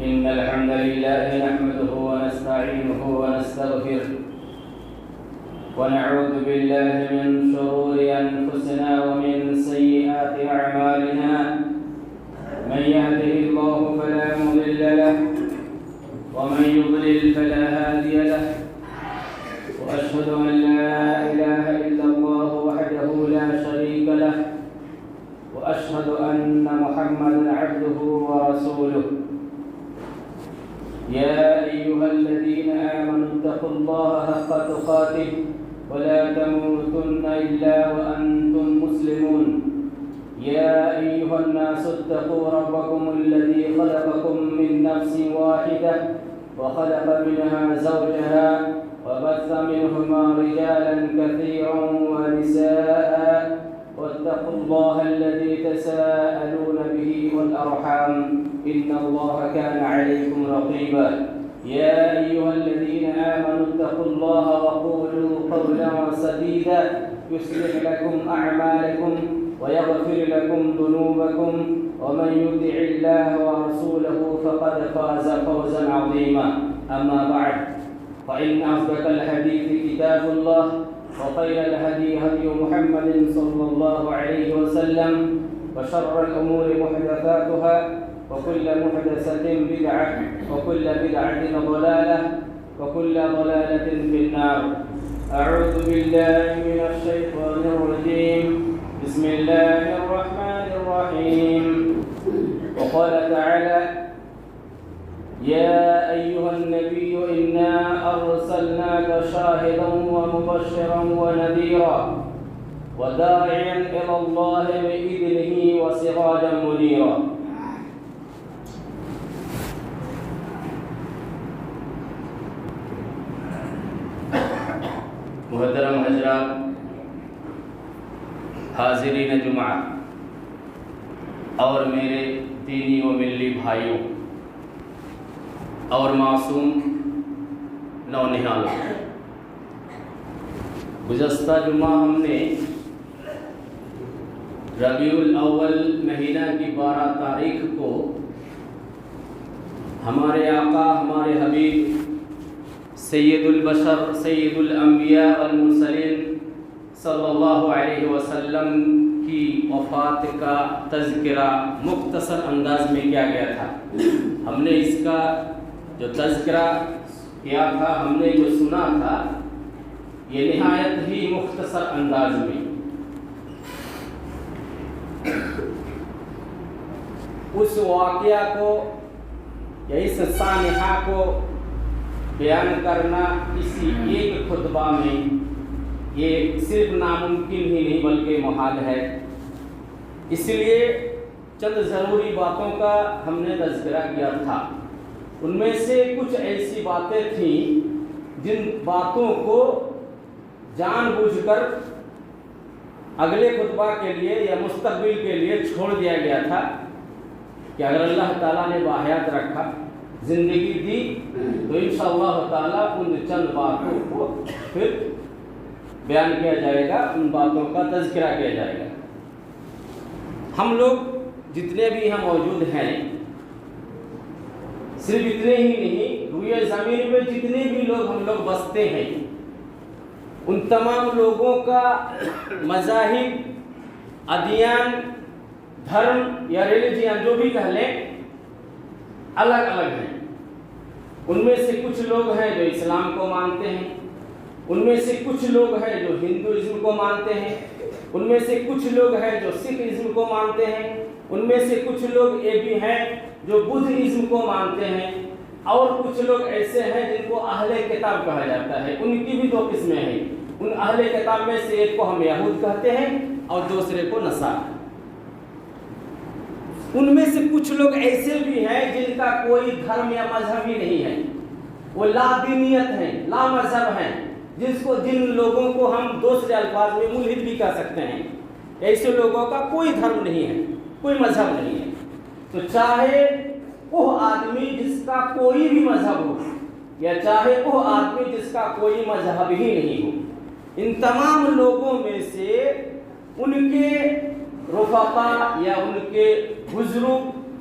إن الحمد لله نحمده ونستعينه ونستغفره ونعوذ بالله من شرور أنفسنا ومن سيئات أعمالنا من يهده الله فلا مضل له ومن يضلل فلا هادي له وأشهد أن لا إله إلا الله وحده لا شريك له وأشهد أن محمدا عبده ورسوله يا أيها الذين آمنوا اتقوا الله حق تقاته ولا تموتن إلا وأنتم مسلمون يا أيها الناس اتقوا ربكم الذي خلقكم من نفس واحدة وخلق منها زوجها وبث منهما رجالا كثيرا ونساء واتقوا الله الذي تساءلون به والأرحام إن الله كان عليكم رقيبا يا أيها الذين آمنوا اتقوا الله وقولوا قولا سديدا يصلح لكم أعمالكم ويغفر لكم ذنوبكم ومن يطع الله ورسوله فقد فاز فوزا عظيما أما بعد فإن أصدق الحديث كتاب الله وخير الهدي هدي محمد صلى الله عليه وسلم وشر الأمور محدثاتها وكل محدثة بدعة وكل بدعة ضلالة وكل ضلالة في النار أعوذ بالله من الشيطان الرجيم بسم الله الرحمن الرحيم وقال تعالى يا أيها النبي إنا أرسلناك شاهدا ومبشرا ونذيرا وداعيا إلى الله بإذنه وسراجا منيرا محترم حضرات، حاضرین جمعہ اور میرے دینی و ملی بھائیوں اور معصوم نونہالوں، گزشتہ جمعہ ہم نے ربیع الاول مہینہ کی 12 تاریخ کو ہمارے آقا ہمارے حبیب سید البشر سید الانبیاء والمرسلین صلی اللہ علیہ وسلم کی وفات کا تذکرہ مختصر انداز میں کیا گیا تھا۔ ہم نے اس کا جو تذکرہ کیا تھا، ہم نے جو سنا تھا، یہ نہایت ہی مختصر انداز میں اس واقعہ کو یا اس سانحہ کو بیان کرنا کسی ایک خطبہ میں یہ صرف ناممکن ہی نہیں بلکہ محال ہے۔ اس لیے چند ضروری باتوں کا ہم نے تذکرہ کیا تھا۔ ان میں سے کچھ ایسی باتیں تھیں جن باتوں کو جان بوجھ کر اگلے خطبہ کے لیے یا مستقبل کے لیے چھوڑ دیا گیا تھا کہ اگر اللہ تعالیٰ نے باحیات رکھا، زندگی دی، تو انشاءاللہ تعالیٰ ان چند باتوں کو پھر بیان کیا جائے گا، ان باتوں کا تذکرہ کیا جائے گا۔ ہم لوگ جتنے بھی یہاں موجود ہیں، صرف اتنے ہی نہیں، روئے زمین پہ جتنے بھی لوگ ہم لوگ بستے ہیں، ان تمام لوگوں کا مذاہب، ادیان، دھرم یا ریلیجن جو بھی کہہ لیں، الگ الگ ہیں۔ ان میں سے کچھ لوگ ہیں جو اسلام کو مانتے ہیں، ان میں سے کچھ لوگ ہیں جو ہندوازم کو مانتے ہیں، ان میں سے کچھ لوگ ہیں جو سکھ ازم کو مانتے ہیں، ان میں سے کچھ لوگ یہ بھی ہیں جو بدھ ازم کو مانتے ہیں، اور کچھ لوگ ایسے ہیں جن کو اہل کتاب کہا جاتا ہے۔ ان کی بھی 2 قسمیں ہیں۔ ان اہل کتاب میں سے ایک کو ہم یہود کہتے ہیں اور دوسرے کو نصارہ۔ ان میں سے کچھ لوگ ایسے بھی ہیں جن کا کوئی دھرم یا مذہب ہی نہیں ہے، وہ لا دینیت ہیں، لا مذہب ہیں، جن لوگوں کو ہم دوسرے الفاظ میں ملحد بھی کہہ سکتے ہیں۔ ایسے لوگوں کا کوئی دھرم نہیں ہے، کوئی مذہب نہیں ہے۔ تو چاہے وہ آدمی جس کا کوئی بھی مذہب ہو یا چاہے وہ آدمی جس کا کوئی مذہب ہی نہیں ہو، ان تمام لوگوں میں سے ان کے رفقا یا ان کے بزرگ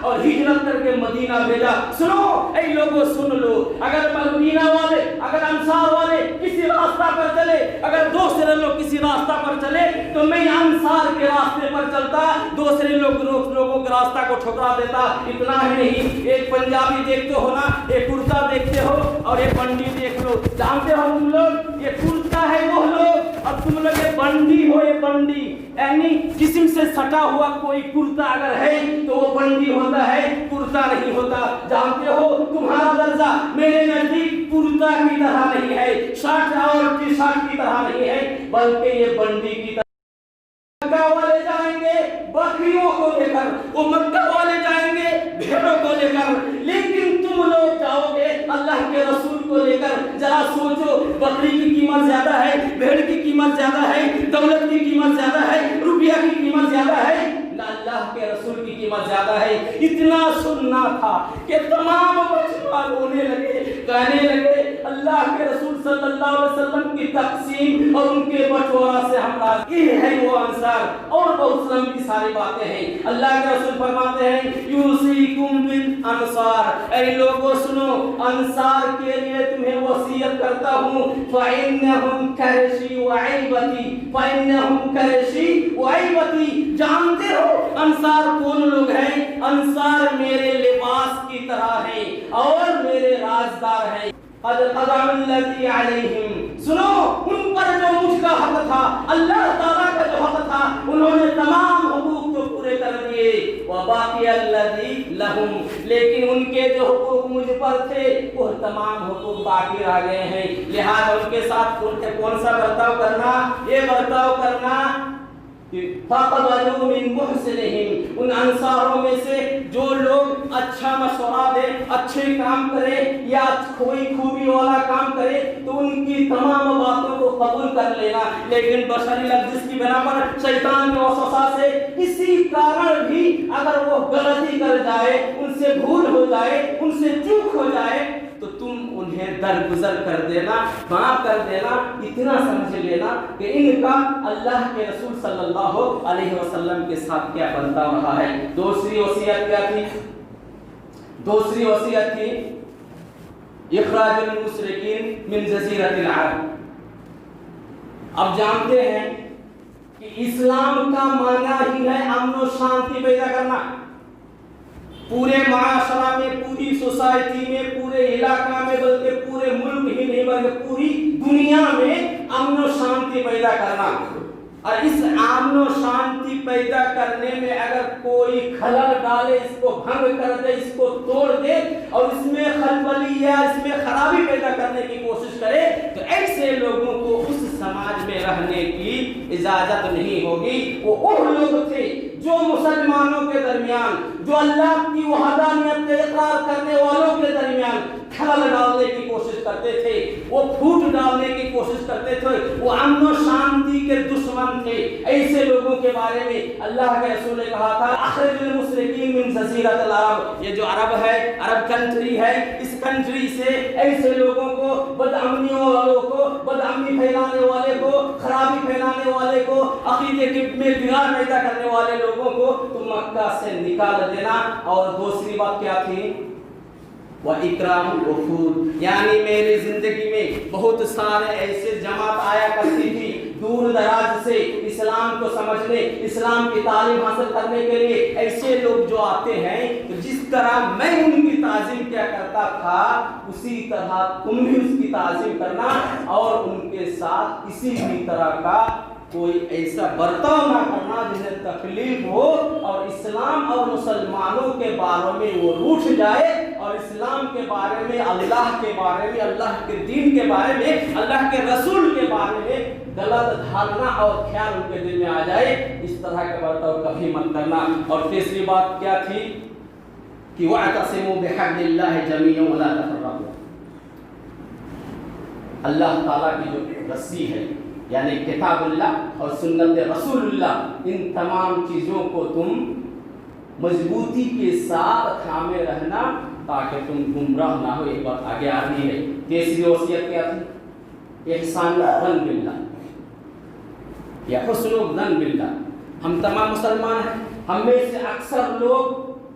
اور ہجرت کر کے مدینہ بھیجا۔ سنو اے لوگوں سن لو، اگر مدینہ والے، اگر انصار والے کسی راستہ پر چلے، اگر دوسرے لوگ کسی راستہ پر چلے تو میں انصار کے راستے پر چلتا، دوسرے لوگوں کے راستہ کو ٹھکرا دیتا۔ اتنا ہی نہیں، ایک پنجابی دیکھتے ہو نا، ایک کرتا دیکھتے ہو اور ایک بنڈی دیکھ لو، جانتے ہو تم لوگ یہ کرتا ہے وہ لوگ اور تم لوگ یہ بنڈی ہو، یہ بنڈی یعنی جسم سے سٹا ہوا کوئی کرتا اگر ہے تو وہ بنڈی ہوتا ہے، کرتا نہیں ہوتا۔ جانتے ہو تمہارا درجہ میرے نزدیک کرتا کی طرح نہیں ہے، شرٹ اور ٹی شرٹ کی طرح نہیں ہے، بلکہ یہ بنڈی کی طرح۔ مکہ والے جائیں گے بکریوں کو لے کر، وہ مکہ والے جائیں گے بھیڑوں کو لے کر، لیکن تم لوگ جاؤ گے اللہ کے رسول کو لے کر۔ ذرا سوچو، بکری کی قیمت زیادہ ہے، بھیڑ کی قیمت زیادہ ہے، دولت کی قیمت زیادہ ہے، روپیہ کی قیمت زیادہ ہے، نہ اللہ کے رسول کی قیمت زیادہ ہے۔ اتنا سننا تھا کہ تمام بچہ رونے لگے، کہنے لگے اللہ کے رسول صلی اللہ علیہ وسلم کی تقسیم اور ان کے بٹوارا سے ہم راضی۔ یہ ہے وہ انصار، اور بہت لمبی ساری باتیں ہیں۔ اللہ کے رسول فرماتے ہیں یوصیکم بالانصار، اے لوگوں سنو، انصار کے لیے تمہیں وصیت کرتا ہوں، فإنہم کرشی وعیبتی، فإنہم کرشی وعیبتی۔ جانتے ہو انصار کون لوگ ہیں؟ انصار میرے لباس کی طرح ہیں اور میرے رازدار ہیں۔ قد قضى الذي عليهم، سنو ان پر جو مجھ کا حق تھا، اللہ تعالیٰ کا جو حق تھا، انہوں نے تمام حقوق کو پورے کر دیے۔ وباقي الذي لهم، لیکن ان کے جو حقوق مجھ پر تھے وہ تمام حقوق باقی رہ گئے ہیں۔ لہذا ان کے ساتھ کون سا برتاؤ کرنا؟ یہ برتاؤ کرنا فَقَبَلُوا مِن مُحْسِنِهِمْ، ان انصاروں میں سے جو لوگ اچھا مشورہ دے، اچھے کام کرے یا کوئی خوبی والا کام کرے تو ان کی تمام باتوں کو قبول کر لینا، لیکن بشری لفظ کی بنا پر شیطان کے وسوسہ سے کسی کارن بھی اگر وہ غلطی کر جائے، ان سے بھول ہو جائے، ان سے چوک ہو جائے تو تم انہیں درگزر کر دینا، معاف کر دینا، اتنا سمجھ لینا کہ ان کا اللہ کے رسول صلی اللہ علیہ وسلم کے ساتھ کیا برتاؤ رہا ہے۔ دوسری وصیت کیا تھی؟ دوسری وصیت تھی اخراج المشرکین من جزیرۃ العرب۔ اب جانتے ہیں کہ اسلام کا معنی ہی ہے امن و شانتی پیدا کرنا۔ پورے معاشرہ میں، پوری سوسائٹی میں، پورے علاقہ میں، بلکہ پورے ملک ہی نہیں بلکہ پوری دنیا میں امن و شانتی پیدا کرنا۔ اور اس امن و شانتی پیدا کرنے میں اگر کوئی خلل ڈالے، اس کو بھنگ کر دے، اس کو توڑ دے اور اس میں خلبلی یا اس میں خرابی پیدا کرنے کی کوشش کرے تو ایسے لوگوں کو اس سماج میں رہنے کی اجازت نہیں ہوگی۔ وہ لوگ تھے جو مسلمانوں کے درمیان، جو اللہ کی وحدانیت کا اقرار کرنے والوں کے درمیان خلل ڈالنے کی کوشش کرتے تھے، وہ پھوٹ ڈالنے کی کوشش کرتے تھے، وہ امن و شانتی کے دشمن تھے۔ ایسے لوگوں کے بارے میں اللہ کے رسول نے کہا تھا اخرج المشرکین من جزیرۃ العرب، یہ جو عرب ہے، عرب کنٹری ہے، اس کنٹری سے ایسے لوگوں کو، بدامنیوں والوں کو، بدامنی پھیلانے والے کو، خرابی پھیلانے والے کو، عقیدے میں بگاڑ پیدا کرنے والے لوگوں کو تم مکہ سے نکال دینا۔ اور دوسری بات کیا تھی؟ وَإِكْرَامُ الْوُفُودِ، یعنی میری زندگی میں بہت سارے ایسے جماعت آیا کرتی تھی دور دراز سے اسلام کو سمجھنے، اسلام کی تعلیم حاصل کرنے کے لیے۔ ایسے لوگ جو آتے ہیں تو جس طرح میں ان کی تعظیم کیا کرتا تھا اسی طرح تم بھی اس کی تعظیم کرنا اور ان کے ساتھ کسی بھی طرح کا کوئی ایسا برتاؤ نہ کرنا جسے تکلیف ہو اور اسلام اور مسلمانوں کے بارے میں وہ روٹھ جائے اور اسلام کے بارے میں، اللہ کے بارے میں، اللہ کے دین کے بارے میں، اللہ کے رسول کے بارے میں غلط دھارنا اور خیال ان کے دل میں آ جائے۔ اس طرح کا برتاؤ کبھی مت کرنا۔ اور تیسری بات کیا تھی کہ وَاعْتَصِمُوا بِحَبْلِ اللَّهِ جَمِيعًا وَلَا تَفَرَّقُوا، اللہ تعالیٰ کی جو رسی ہے یعنی کتاب اللہ اور سنت رسول اللہ، ان تمام چیزوں کو تم مضبوطی کے ساتھ تھامے رہنا تاکہ تم گمراہ نہ ہو۔ ایک بات آگے آ رہی ہے۔ تیسری وصیت کیا تھی؟ احسان الظن باللہ یا حسن الظن باللہ۔ ہم تمام مسلمان ہیں، ہم میں سے اکثر لوگ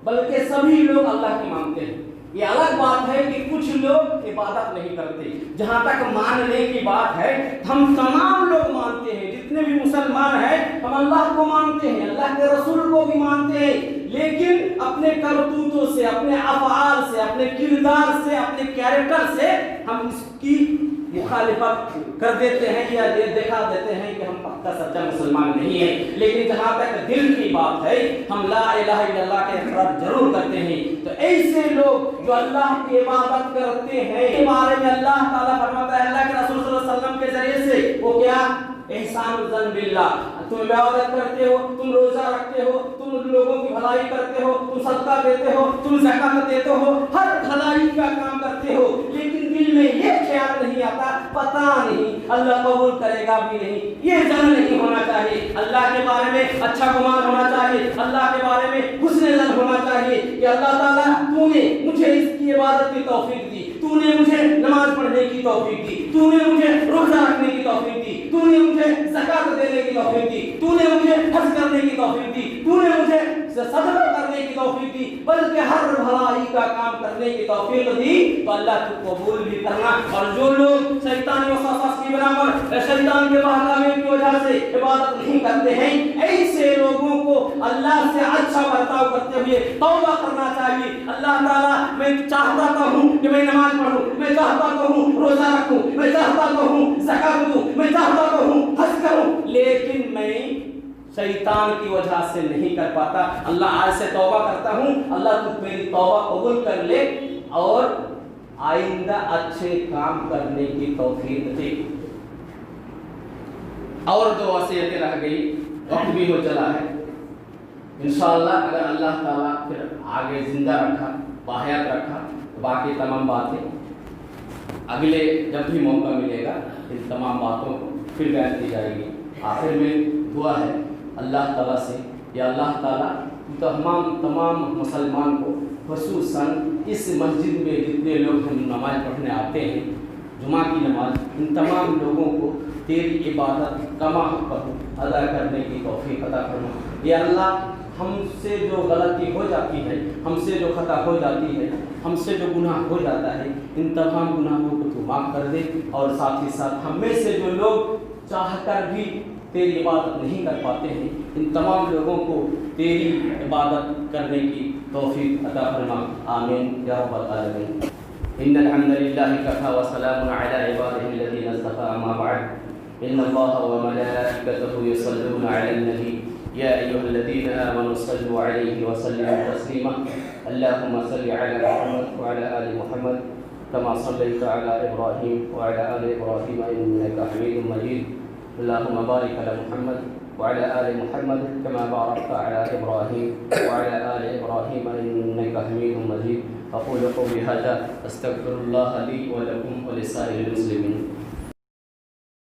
بلکہ سبھی لوگ اللہ کی مانتے ہیں۔ یہ الگ بات ہے کہ کچھ لوگ عبادت نہیں کرتے۔ جہاں تک ماننے کی بات ہے، ہم تمام لوگ مانتے ہیں، جتنے بھی مسلمان ہیں ہم اللہ کو مانتے ہیں، اللہ کے رسول کو بھی مانتے ہیں، لیکن اپنے کرتوتوں سے، اپنے افعال سے، اپنے کردار سے، اپنے کیریکٹر سے ہم اس کی مخالفت کر دیتے ہیں یا دکھا دیتے ہیں کہ ہم پکا سچا مسلمان نہیں ہیں۔ لیکن جہاں تک دل کی بات ہے، ہم لا الہ الا اللہ کے اقرار ضرور کرتے ہیں۔ تو ایسے لوگ جو اللہ کی عبادت کرتے ہیں کے بارے میں اللہ تعالیٰ فرماتا ہے، اللہ کے رسول صلی اللہ علیہ وسلم کے ذریعے سے، وہ کیا؟ احسان الظن باللہ، تم عبادت کرتے ہو، تم روزہ رکھتے ہو، تم لوگوں کی بھلائی کرتے ہو، تم صدقہ دیتے ہو، تم زکات دیتے ہو، ہر بھلائی کا کام کرتے ہو، لیکن دل میں یہ خیال نہیں آتا پتہ نہیں اللہ قبول کرے گا بھی نہیں، یہ ظن نہیں ہونا چاہیے۔ اللہ کے بارے میں اچھا گمان ہونا چاہیے، اللہ کے بارے میں حسن ظن ہونا چاہیے کہ اللہ تعالیٰ تو نے مجھے اس کی عبادت کی توفیق دی، تو نے مجھے نماز پڑھنے کی توفیق دی، تو نے مجھے روزہ رکھنے کی توفیق دی، تو نے مجھے زکات دینے کی توفیق دی، تو نے مجھے حج کرنے کی توفیق دی، تو نے مجھے صدقہ کرنے کی توفیق دی، بلکہ ہر بھلائی کا کام کرنے کی توفیق دی، تو اللہ کو قبول بھی کرنا۔ اور جو لوگ شیطانی وسوسہ کی بنا پر شیطان کے بہکاوے کی وجہ سے عبادت نہیں کرتے ہیں، ایسے لوگوں کو اللہ سے اچھا برتاؤ کرتے ہوئے توبہ کرنا چاہیے۔ اللہ تعالیٰ میں چاہتا تو ہوں کہ میں نماز پڑھوں، میں چاہتا تو ہوں روزہ رکھوں، میں چاہتا تو ہوں زکات دوں، میں چاہتا تو ہوں حج کروں، لیکن میں شیطان کی وجہ سے نہیں کر پاتا۔ اللہ آج سے توبہ کرتا ہوں، اللہ تو میری توبہ قبول کر لے اور آئندہ اچھے کام کرنے کی توفیق دے۔ اور دو وصیتیں رہ گئی، وقت بھی ہو چلا ہے۔ انشاءاللہ اگر اللہ تعالیٰ پھر آگے زندہ رکھا، باحیات رکھا، تو باقی تمام باتیں اگلے جب بھی موقع ملے گا ان تمام باتوں کو پھر بیان کی جائے گی۔ آخر میں دعا ہے اللہ تعالیٰ سے، یا اللہ تعالیٰ تمام مسلمان کو، خصوصاً اس مسجد میں جتنے لوگ ہم نماز پڑھنے آتے ہیں، جمعہ کی نماز، ان تمام لوگوں کو تیری عبادت کما حق ادا کرنے کی توفیق عطا فرما۔ یا اللہ، ہم سے جو غلطی ہو جاتی ہے، ہم سے جو خطا ہو جاتی ہے، ہم سے جو گناہ ہو جاتا ہے، ان تمام گناہوں کو تو معاف کر دے، اور ساتھ ہی ساتھ ہم میں سے جو لوگ چاہ کر بھی تیری عبادت نہیں کر پاتے ہیں، ان تمام لوگوں کو تیری عبادت کرنے کی توفیق عطا فرما۔ آمین یا رب العالمین۔ ان الحمد للہ کفی وسلام علی عباده الذین اصطفى، اما بعد ان اللہ وملائکته یصلون علی النبی یا ایها الذین آمنوا صلوا علیہ وسلموا تسلیما۔ اللهم صل على محمد وعلى آل محمد كما صليت على إبراهيم وعلى آل إبراهيم إنك حميد مجيد۔ اللهم بارك على محمد وعلى آل محمد كما باركت على إبراهيم وعلى آل إبراهيم إنك حميد مجيد۔ أقول قولي هذا أستغفر الله لي ولكم ولسائر المسلمين۔